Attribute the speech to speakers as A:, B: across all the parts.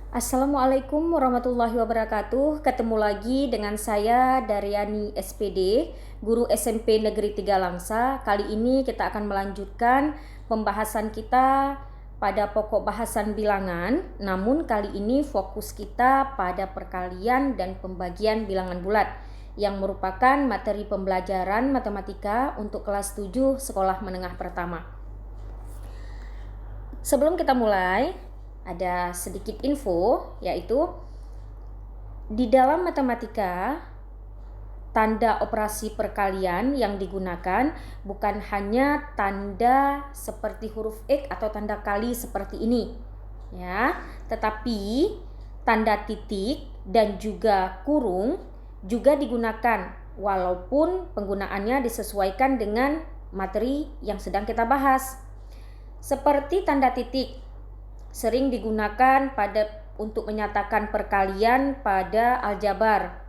A: Assalamualaikum warahmatullahi wabarakatuh. Ketemu lagi dengan saya Daryani SPD, guru SMP Negeri 3 Langsa. Kali ini kita akan melanjutkan pembahasan kita pada pokok bahasan bilangan. Namun kali ini fokus kita pada perkalian dan pembagian bilangan bulat yang merupakan materi pembelajaran matematika untuk kelas 7 sekolah menengah pertama. Sebelum kita mulai, ada sedikit info, yaitu di dalam matematika tanda operasi perkalian yang digunakan bukan hanya tanda seperti huruf X atau tanda kali seperti ini, ya, tetapi tanda titik dan juga kurung juga digunakan walaupun penggunaannya disesuaikan dengan materi yang sedang kita bahas. Seperti tanda titik sering digunakan untuk menyatakan perkalian pada aljabar.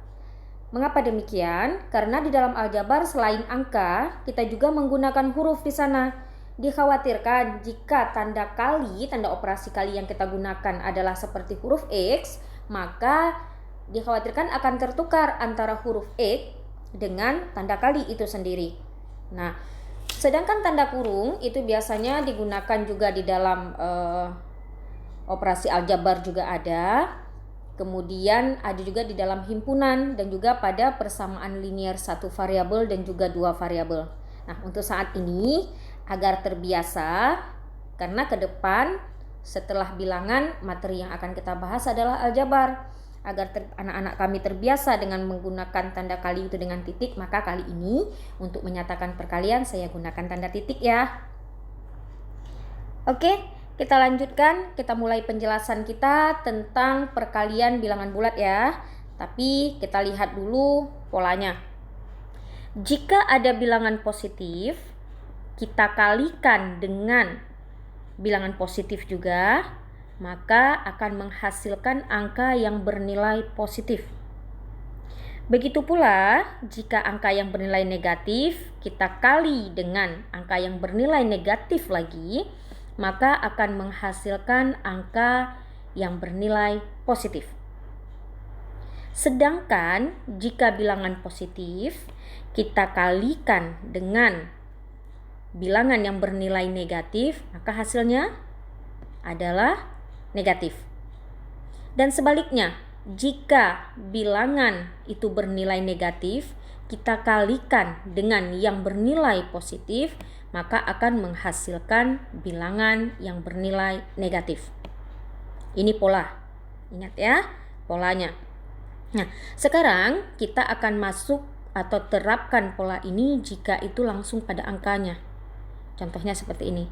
A: Mengapa demikian? Karena di dalam aljabar selain angka, kita juga menggunakan huruf di sana. Dikhawatirkan jika tanda kali, tanda operasi kali yang kita gunakan adalah seperti huruf X, maka dikhawatirkan akan tertukar antara huruf X dengan tanda kali itu sendiri. Nah, sedangkan tanda kurung itu biasanya digunakan juga di dalam operasi aljabar juga ada, kemudian ada juga di dalam himpunan dan juga pada persamaan linier satu variabel dan juga dua variabel. Nah, untuk saat ini agar terbiasa, karena ke depan setelah bilangan materi yang akan kita bahas adalah aljabar. Agar anak-anak kami terbiasa dengan menggunakan tanda kali itu dengan titik, maka kali ini untuk menyatakan perkalian saya gunakan tanda titik ya. Oke. Kita lanjutkan, kita mulai penjelasan kita tentang perkalian bilangan bulat ya. Tapi kita lihat dulu polanya. Jika ada bilangan positif, kita kalikan dengan bilangan positif juga, maka akan menghasilkan angka yang bernilai positif. Begitu pula, jika angka yang bernilai negatif, kita kali dengan angka yang bernilai negatif lagi, maka akan menghasilkan angka yang bernilai positif. Sedangkan jika bilangan positif kita kalikan dengan bilangan yang bernilai negatif, maka hasilnya adalah negatif. Dan sebaliknya, jika bilangan itu bernilai negatif, kita kalikan dengan yang bernilai positif, maka akan menghasilkan bilangan yang bernilai negatif. Ini pola. Ingat ya, polanya. Nah, sekarang kita akan masuk atau terapkan pola ini jika itu langsung pada angkanya. Contohnya seperti ini.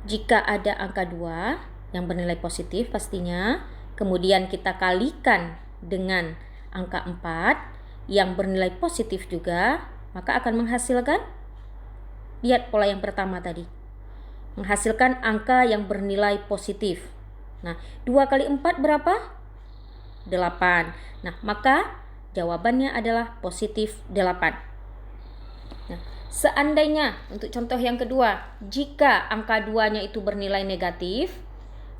A: Jika ada angka 2 yang bernilai positif pastinya, kemudian kita kalikan dengan angka 4 yang bernilai positif juga, maka akan menghasilkan, lihat pola yang pertama tadi, menghasilkan angka yang bernilai positif. Nah, 2 kali 4 berapa? 8. Nah, maka jawabannya adalah positif 8. Nah, seandainya untuk contoh yang kedua, jika angka 2-nya itu bernilai negatif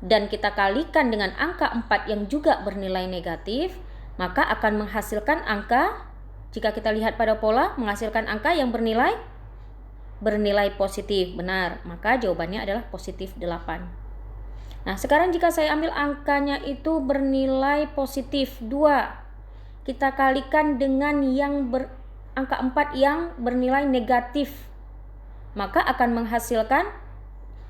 A: dan kita kalikan dengan angka 4 yang juga bernilai negatif, maka akan menghasilkan angka, jika kita lihat pada pola, menghasilkan angka yang bernilai positif. Benar, maka jawabannya adalah positif 8. Nah, sekarang jika saya ambil angkanya itu bernilai positif 2, kita kalikan dengan yang angka 4 yang bernilai negatif, maka akan menghasilkan,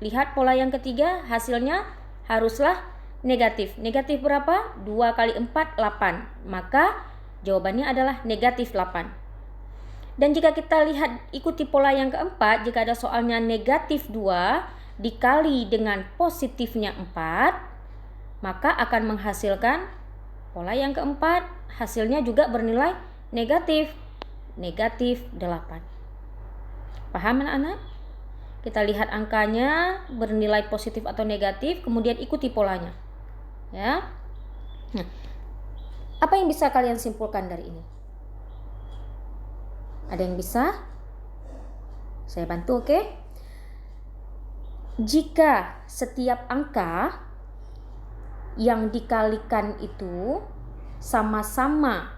A: lihat pola yang ketiga, hasilnya haruslah negatif. Negatif berapa? 2 kali 4, 8. Maka jawabannya adalah negatif 8. Dan jika kita lihat, ikuti pola yang keempat, jika ada soalnya negatif 2 dikali dengan positifnya 4, maka akan menghasilkan pola yang keempat, hasilnya juga bernilai negatif 8. Paham anak-anak? Kita lihat angkanya bernilai positif atau negatif, kemudian ikuti polanya. Ya. Nah, apa yang bisa kalian simpulkan dari ini? Ada yang bisa? Saya bantu, oke? Jika setiap angka yang dikalikan itu sama-sama,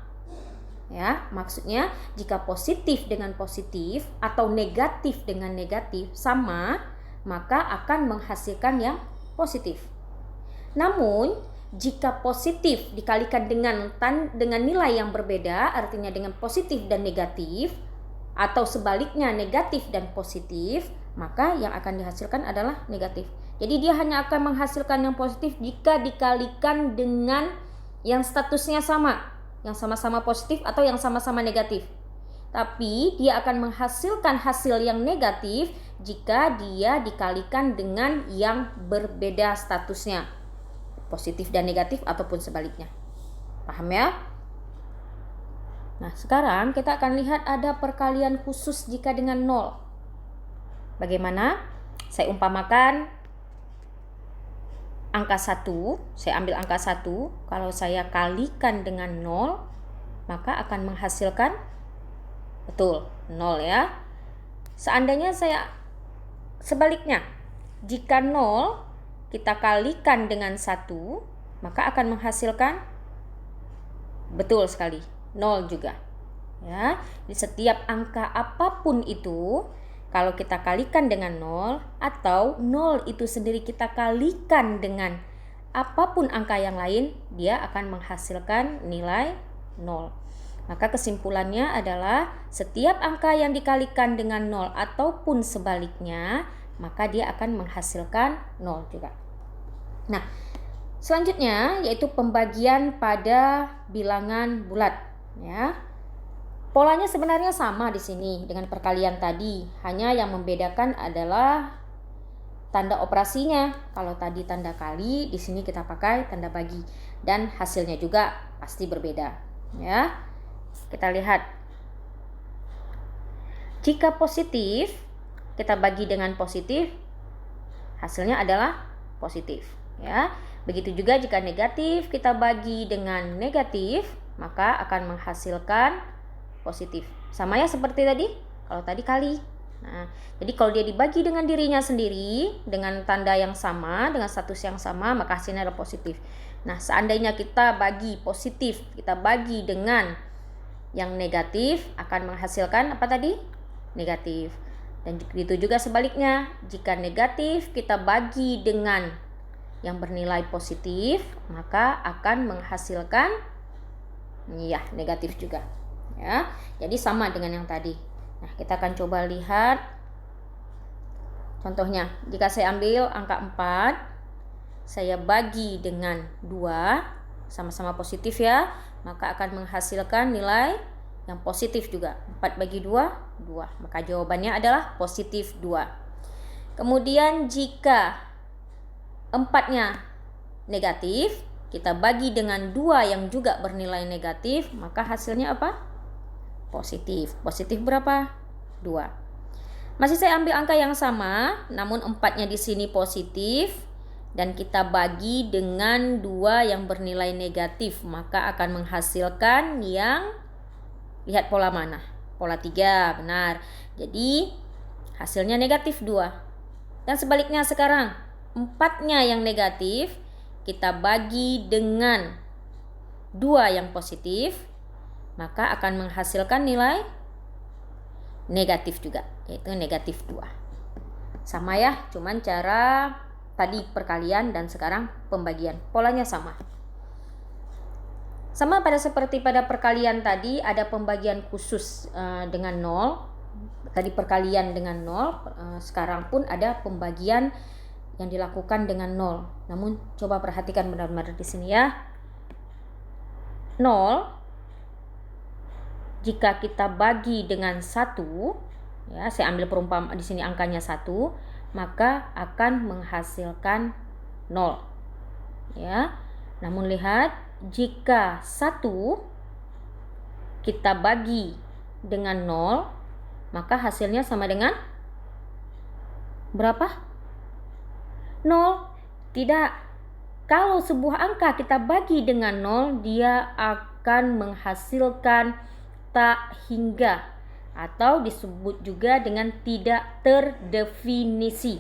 A: ya, maksudnya jika positif dengan positif atau negatif dengan negatif sama, maka akan menghasilkan yang positif. Namun jika positif dikalikan dengan nilai yang berbeda, artinya dengan positif dan negatif, atau sebaliknya negatif dan positif, maka yang akan dihasilkan adalah negatif. Jadi dia hanya akan menghasilkan yang positif jika dikalikan dengan yang statusnya sama, yang sama-sama positif atau yang sama-sama negatif. Tapi dia akan menghasilkan hasil yang negatif jika dia dikalikan dengan yang berbeda statusnya, positif dan negatif ataupun sebaliknya. Paham ya? Nah, sekarang kita akan lihat ada perkalian khusus jika dengan 0. Bagaimana? Saya umpamakan angka 1, saya ambil angka 1, kalau saya kalikan dengan 0, maka akan menghasilkan, betul, 0 ya. Seandainya saya sebaliknya, jika 0 kita kalikan dengan 1, maka akan menghasilkan, betul sekali, 0 juga. Ya, di setiap angka apapun itu, kalau kita kalikan dengan 0 atau 0 itu sendiri kita kalikan dengan apapun angka yang lain, dia akan menghasilkan nilai 0. Maka kesimpulannya adalah setiap angka yang dikalikan dengan 0 ataupun sebaliknya, maka dia akan menghasilkan 0 juga. Nah, selanjutnya yaitu pembagian pada bilangan bulat, ya. Polanya sebenarnya sama di sini dengan perkalian tadi, hanya yang membedakan adalah tanda operasinya. Kalau tadi tanda kali, di sini kita pakai tanda bagi, dan hasilnya juga pasti berbeda, ya. Kita lihat. Jika positif, kita bagi dengan positif, hasilnya adalah positif, ya. Begitu juga jika negatif, kita bagi dengan negatif, maka akan menghasilkan positif. Sama ya seperti tadi, kalau tadi kali. Nah, jadi kalau dia dibagi dengan dirinya sendiri, dengan tanda yang sama, dengan status yang sama, maka hasilnya adalah positif. Nah, seandainya kita bagi positif, kita bagi dengan yang negatif, akan menghasilkan apa tadi? Negatif. Dan begitu juga sebaliknya, jika negatif kita bagi dengan yang bernilai positif, maka akan menghasilkan ya negatif juga. Ya, jadi sama dengan yang tadi. Nah, kita akan coba lihat contohnya. Jika saya ambil angka 4, saya bagi dengan 2, sama-sama positif ya, maka akan menghasilkan nilai yang positif juga. 4 bagi 2, 2. Maka jawabannya adalah positif 2. Kemudian jika 4-nya negatif, kita bagi dengan 2 yang juga bernilai negatif, maka hasilnya apa? Positif. Positif berapa? 2. Masih saya ambil angka yang sama, namun 4-nya di sini positif, dan kita bagi dengan 2 yang bernilai negatif, maka akan menghasilkan yang, lihat pola mana? Pola 3, benar. Jadi hasilnya negatif 2. Dan sebaliknya sekarang, 4-nya yang negatif, kita bagi dengan 2 yang positif, maka akan menghasilkan nilai negatif juga, yaitu negatif 2. Sama ya, cuman cara tadi perkalian dan sekarang pembagian. Polanya sama. Sama seperti pada perkalian tadi, ada pembagian khusus dengan 0. Tadi perkalian dengan 0, sekarang pun ada pembagian yang dilakukan dengan 0. Namun coba perhatikan benar-benar di sini ya. 0 jika kita bagi dengan 1, ya, saya ambil perumpamaan di sini angkanya 1, maka akan menghasilkan 0. Ya. Namun lihat, jika 1 kita bagi dengan 0, maka hasilnya sama dengan berapa? 0. Tidak. Kalau sebuah angka kita bagi dengan 0, dia akan menghasilkan tak hingga, atau disebut juga dengan tidak terdefinisi.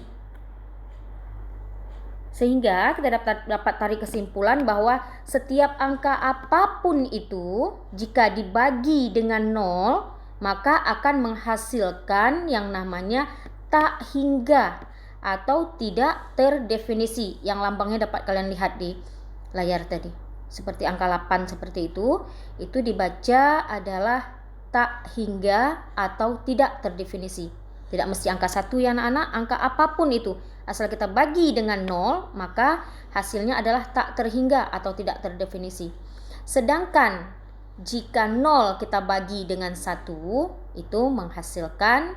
A: Sehingga kita dapat tarik kesimpulan bahwa setiap angka apapun itu jika dibagi dengan 0 maka akan menghasilkan yang namanya tak hingga atau tidak terdefinisi, yang lambangnya dapat kalian lihat di layar tadi. Seperti angka 8 seperti itu dibaca adalah tak hingga atau tidak terdefinisi. Tidak mesti angka 1 ya anak-anak, angka apapun itu. Asal kita bagi dengan 0, maka hasilnya adalah tak terhingga atau tidak terdefinisi. Sedangkan jika 0 kita bagi dengan 1, itu menghasilkan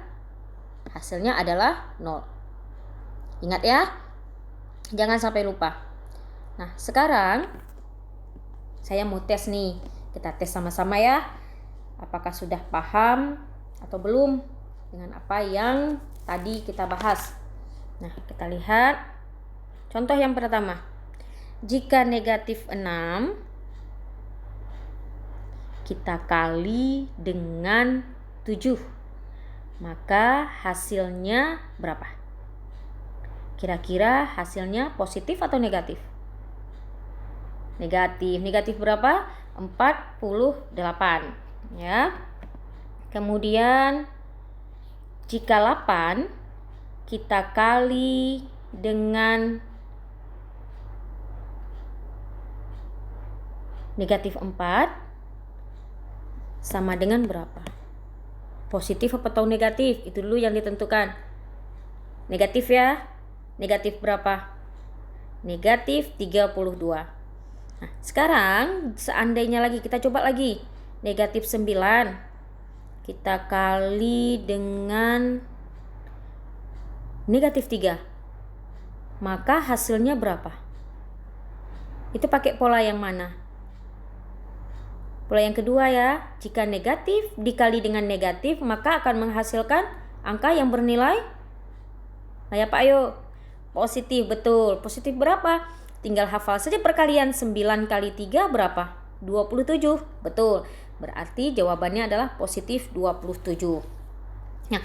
A: hasilnya adalah 0. Ingat ya, jangan sampai lupa. Nah, sekarang saya mau tes nih. Kita tes sama-sama ya. Apakah sudah paham atau belum dengan apa yang tadi kita bahas? Nah, kita lihat contoh yang pertama. Jika negatif 6 kita kali dengan 7, maka hasilnya berapa? Kira-kira hasilnya positif atau negatif? Negatif. Negatif berapa? 48 ya. Kemudian jika 8 kita kali dengan negatif 4 sama dengan berapa? Positif atau negatif? Itu dulu yang ditentukan. Negatif ya. Negatif berapa? Negatif 32. Nah, sekarang seandainya lagi kita coba lagi. Negatif 9 kita kali dengan negatif 3. Maka hasilnya berapa? Itu pakai pola yang mana? Pola yang kedua ya. Jika negatif dikali dengan negatif, maka akan menghasilkan angka yang bernilai apa ayo? Positif, betul. Positif berapa? Tinggal hafal saja perkalian. 9 kali 3 berapa? 27. Betul. Berarti jawabannya adalah positif 27. Nah,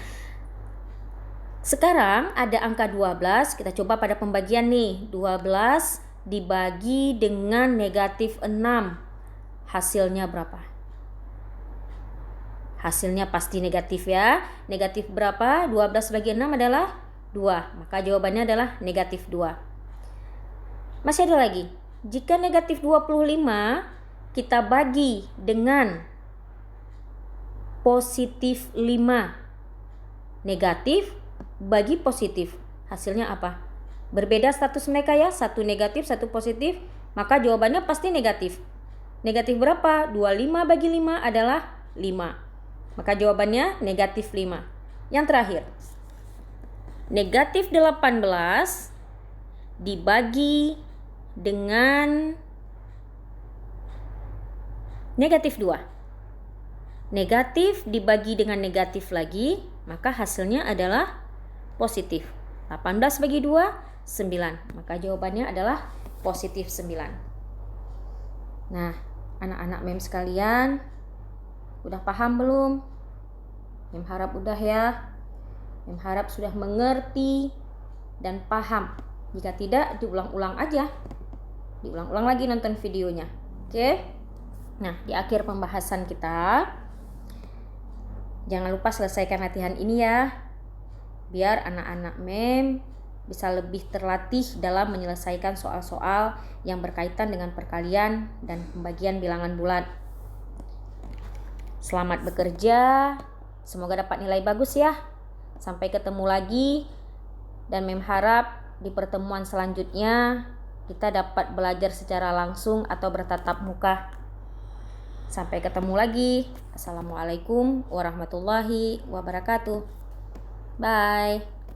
A: sekarang ada angka 12. Kita coba pada pembagian nih. 12 dibagi dengan negatif 6. Hasilnya berapa? Hasilnya pasti negatif ya. Negatif berapa? 12 bagi 6 adalah 2. Maka jawabannya adalah negatif 2. Masih ada lagi. Jika negatif 25 kita bagi dengan positif 5. Negatif bagi positif. Hasilnya apa? Berbeda status mereka ya. Satu negatif, satu positif. Maka jawabannya pasti negatif. Negatif berapa? 25 bagi 5 adalah 5. Maka jawabannya negatif 5. Yang terakhir. Negatif 18 dibagi dengan negatif 2. Negatif dibagi dengan negatif lagi, maka hasilnya adalah positif. 18 bagi 2, 9. Maka jawabannya adalah positif 9. Nah, anak-anak mem sekalian, udah paham belum? Mem harap udah ya. Mem harap sudah mengerti dan paham. Jika tidak, diulang-ulang aja. Diulang-ulang lagi nonton videonya. Oke? Nah, di akhir pembahasan kita, jangan lupa selesaikan latihan ini ya. Biar anak-anak mem bisa lebih terlatih dalam menyelesaikan soal-soal yang berkaitan dengan perkalian dan pembagian bilangan bulat. Selamat bekerja, semoga dapat nilai bagus ya. Sampai ketemu lagi, dan mem harap di pertemuan selanjutnya kita dapat belajar secara langsung atau bertatap muka. Sampai ketemu lagi. Assalamualaikum warahmatullahi wabarakatuh. Bye.